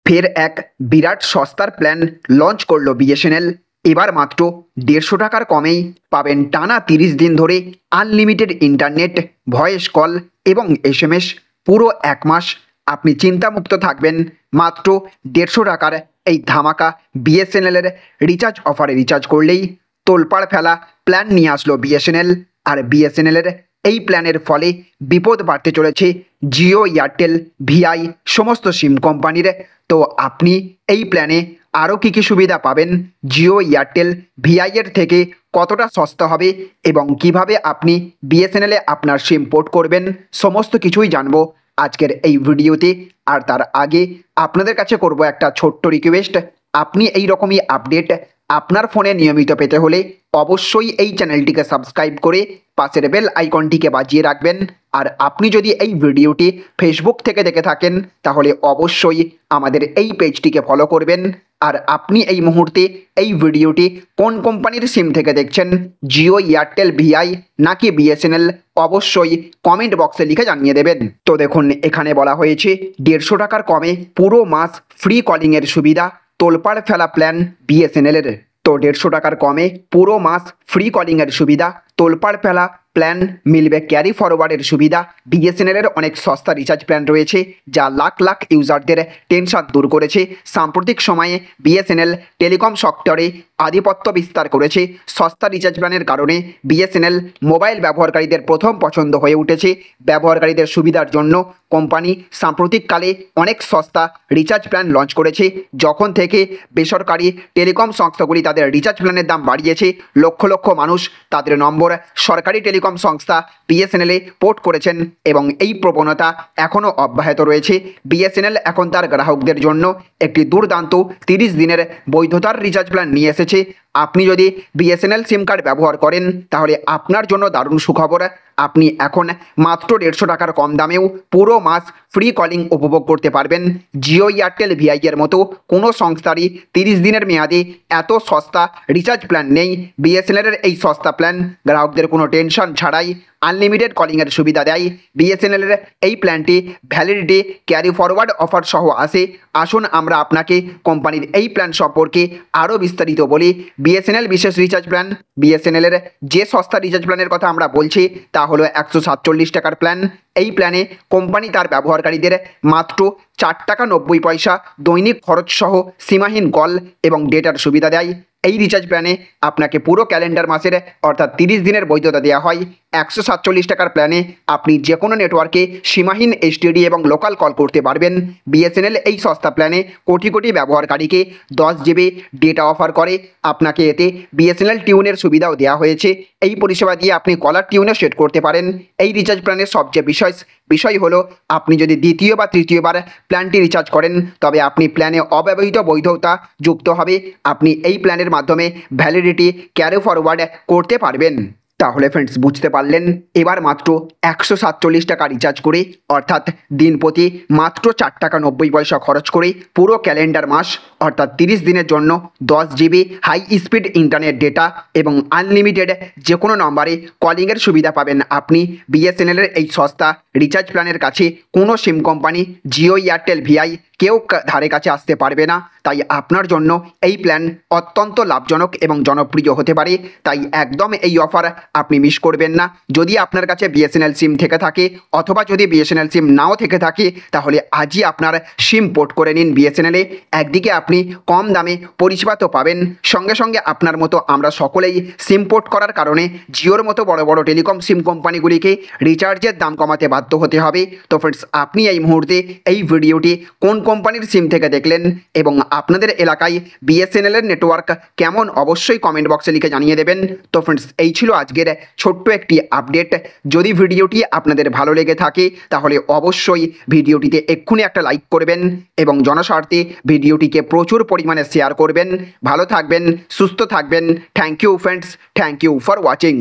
ফের এক বিরাট সস্তার প্ল্যান লঞ্চ করলো বিএসএনএল। এবার মাত্র 150 টাকার কমেই পাবেন টানা 30 দিন ধরে আনলিমিটেড ইন্টারনেট, ভয়েস কল এবং এসএমএস। পুরো এক মাস আপনি চিন্তামুক্ত থাকবেন মাত্র 150 টাকার এই ধামাকা বিএসএনএলের রিচার্জ অফারে। রিচার্জ করলেই তোলপাড় ফেলা প্ল্যান নিয়ে আসলো বিএসএনএল। আর বিএসএনএলের এই প্ল্যানের ফলে বিপদ বাড়তে চলেছে জিও, এয়ারটেল, ভিআই সমস্ত সিম কোম্পানির। তো আপনি এই প্ল্যানে আরও কী কী সুবিধা পাবেন, জিও, এয়ারটেল, ভিআই এর থেকে কতটা সস্তা হবে এবং কিভাবে আপনি বিএসএনএলে আপনার সিম পোর্ট করবেন, সমস্ত কিছুই জানবো আজকের এই ভিডিওতে। আর তার আগে আপনাদের কাছে করব একটা ছোট্ট রিকোয়েস্ট, আপনি এই রকমই আপডেট আপনার ফোনে নিয়মিত পেতে হলে অবশ্যই এই চ্যানেলটিকে সাবস্ক্রাইব করে পাশের বেল আইকনটিকে বাজিয়ে রাখবেন। আর আপনি যদি এই ভিডিওটি ফেসবুক থেকে দেখে থাকেন তাহলে অবশ্যই আমাদের এই পেজটিকে ফলো করবেন। আর আপনি এই মুহূর্তে এই ভিডিওটি কোন কোম্পানির সিম থেকে দেখছেন, জিও, এয়ারটেল, ভিআই নাকি বিএসএনএল, অবশ্যই কমেন্ট বক্সে লিখে জানিয়ে দেবেন। তো দেখুন, এখানে বলা হয়েছে 150 টাকার কমে পুরো মাস ফ্রি কলিংয়ের সুবিধা, তোলপাড় ফেলা প্ল্যান বিএসএনএলের। তো 150 টাকার কমে পুরো মাস ফ্রি কলিংয়ের সুবিধা, তোলপাড় ফেলা প্ল্যান মিলবে ক্যারি ফরওয়ার্ডের সুবিধা। বিএসএনএলের অনেক সস্তা রিচার্জ প্ল্যান রয়েছে যা লাখ লাখ ইউজারদের টেনশন দূর করেছে। সাম্প্রতিক সময়ে বিএসএনএল টেলিকম সেক্টরে আধিপত্য বিস্তার করেছে। সস্তা রিচার্জ প্ল্যানের কারণে বিএসএনএল মোবাইল ব্যবহারকারীদের প্রথম পছন্দ হয়ে উঠেছে। ব্যবহারকারীদের সুবিধার জন্য কোম্পানি সাম্প্রতিককালে অনেক সস্তা রিচার্জ প্ল্যান লঞ্চ করেছে। যখন থেকে বেসরকারি টেলিকম সংস্থাগুলি তাদের রিচার্জ প্ল্যানের দাম বাড়িয়েছে, লক্ষ লক্ষ মানুষ তাদের নম্বর সরকারি টেলিকম সংস্থা বিএসএনএলে পোর্ট করেছেন এবং এই প্রবণতা এখনও অব্যাহত রয়েছে। বিএসএনএল এখন তার গ্রাহকদের জন্য একটি দুর্দান্ত 30 দিনের বৈধতার রিচার্জ প্ল্যান নিয়ে এসেছে। আপনি যদি বিএসএনএল সিম কার্ড ব্যবহার করেন তাহলে আপনার জন্য দারুণ সুখবর, আপনি এখন মাত্র 150 টাকার কম দামেও পুরো মাস ফ্রি কলিং উপভোগ করতে পারবেন। জিও, এয়ারটেল, ভিআই এর মতো কোনো সংস্থারই 30 দিনের মেয়াদে এত সস্তা রিচার্জ প্ল্যান নেই। বিএসএনএলের এই সস্তা প্ল্যান গ্রাহকদের কোনো টেনশন ছাড়াই আনলিমিটেড কলিংয়ের সুবিধা দেয়। বিএসএনএলের এই প্ল্যানটি ভ্যালিডিটি ক্যারি ফরওয়ার্ড অফার সহ আসে। আসুন আমরা আপনাকে কোম্পানির এই প্ল্যান সম্পর্কে আরও বিস্তারিত বলি। বিএসএনএল বিশেষ রিচার্জ প্ল্যান। বিএসএনএলের যে সস্তা রিচার্জ প্ল্যানের কথা আমরা বলছি তা হলো 147 টাকার প্ল্যান। এই প্ল্যানে কোম্পানি তার ব্যবহারকারীদের মাত্র 4 টাকা 90 পয়সা দৈনিক খরচ সহ সীমাহীন কল এবং ডেটার সুবিধা দেয়। এই রিচার্জ প্ল্যানে আপনাকে পুরো ক্যালেন্ডার মাসের অর্থাৎ 30 দিনের বৈধতা দেওয়া হয়। 147 টাকার প্ল্যানে আপনি যে কোনো নেটওয়ার্কে সীমাহীন এসটিডি এবং লোকাল কল করতে পারবেন। বিএসএনএল এই সস্তা প্ল্যানে কোটি কোটি ব্যবহারকারীকে 10 জিবি ডেটা অফার করে। আপনাকে এতে বিএসএনএল টিউনের সুবিধাও দেওয়া হয়েছে। এই পরিষেবা দিয়ে আপনি কলার টিউনও সেট করতে পারেন। এই রিচার্জ প্ল্যানের সবচেয়ে বিষয় হলো আপনি যদি দ্বিতীয় বা তৃতীয়বার প্ল্যানটি রিচার্জ করেন তবে আপনি প্ল্যানে অব্যবহৃত বৈধতা যুক্ত হবে। আপনি এই প্ল্যানের মাধ্যমে ভ্যালিডিটি ক্যারি ফরওয়ার্ড করতে পারবেন। তাহলে ফ্রেন্ডস, বুঝতে পারলেন, এবার মাত্র 147 টাকা রিচার্জ করে অর্থাৎ দিন প্রতি মাত্র 4 টাকা 90 পয়সা খরচ করে পুরো ক্যালেন্ডার মাস অর্থাৎ 30 দিনের জন্য 10 GB high speed internet data এবং আনলিমিটেড যে কোনো নম্বরে কলিংয়ের সুবিধা পাবেন আপনি। বিএসএনএলের এই সস্তা রিচার্জ প্ল্যানের কাছে কোনো সিম কোম্পানি, জিও, এয়ারটেল, ভিআই কেউ ধারে কাছে আসতে পারবে না। তাই আপনার জন্য এই প্ল্যান অত্যন্ত লাভজনক এবং জনপ্রিয় হতে পারে। তাই একদম এই অফার আপনি মিস করবেন না। যদি আপনার কাছে বিএসএনএল সিম থেকে থাকে অথবা যদি বিএসএনএল সিম নাও থেকে থাকে তাহলে আজই আপনার সিম পোর্ট করে নিন বিএসএনএলে। একদিকে আপনি কম দামে পরিষেবা তো পাবেন, সঙ্গে সঙ্গে আপনার মতো আমরা সকলেই সিম পোর্ট করার কারণে জিওর মতো বড় বড় টেলিকম সিম কোম্পানিগুলিকে রিচার্জের দাম কমাতে বাধ্য হতে হবে। তো ফ্রেন্ডস, আপনি এই মুহূর্তে এই ভিডিওটি কোন কোম্পানির সিম থেকে দেখলেন এবং আপনাদের এলাকায় বিএসএনএলের নেটওয়ার্ক কেমন অবশ্যই কমেন্ট বক্সে লিখে জানিয়ে দেবেন। তো ফ্রেন্ডস, এই ছিল আজকের ছোট্ট একটি আপডেট। যদি ভিডিওটি আপনাদের ভালো লেগে থাকে তাহলে অবশ্যই ভিডিওটিতে এক্ষুনি একটা লাইক করবেন এবং জনস্বার্থে ভিডিওটিকে প্রচুর পরিমাণে শেয়ার করবেন। ভালো থাকবেন, সুস্থ থাকবেন। Thank you friends, thank you for watching.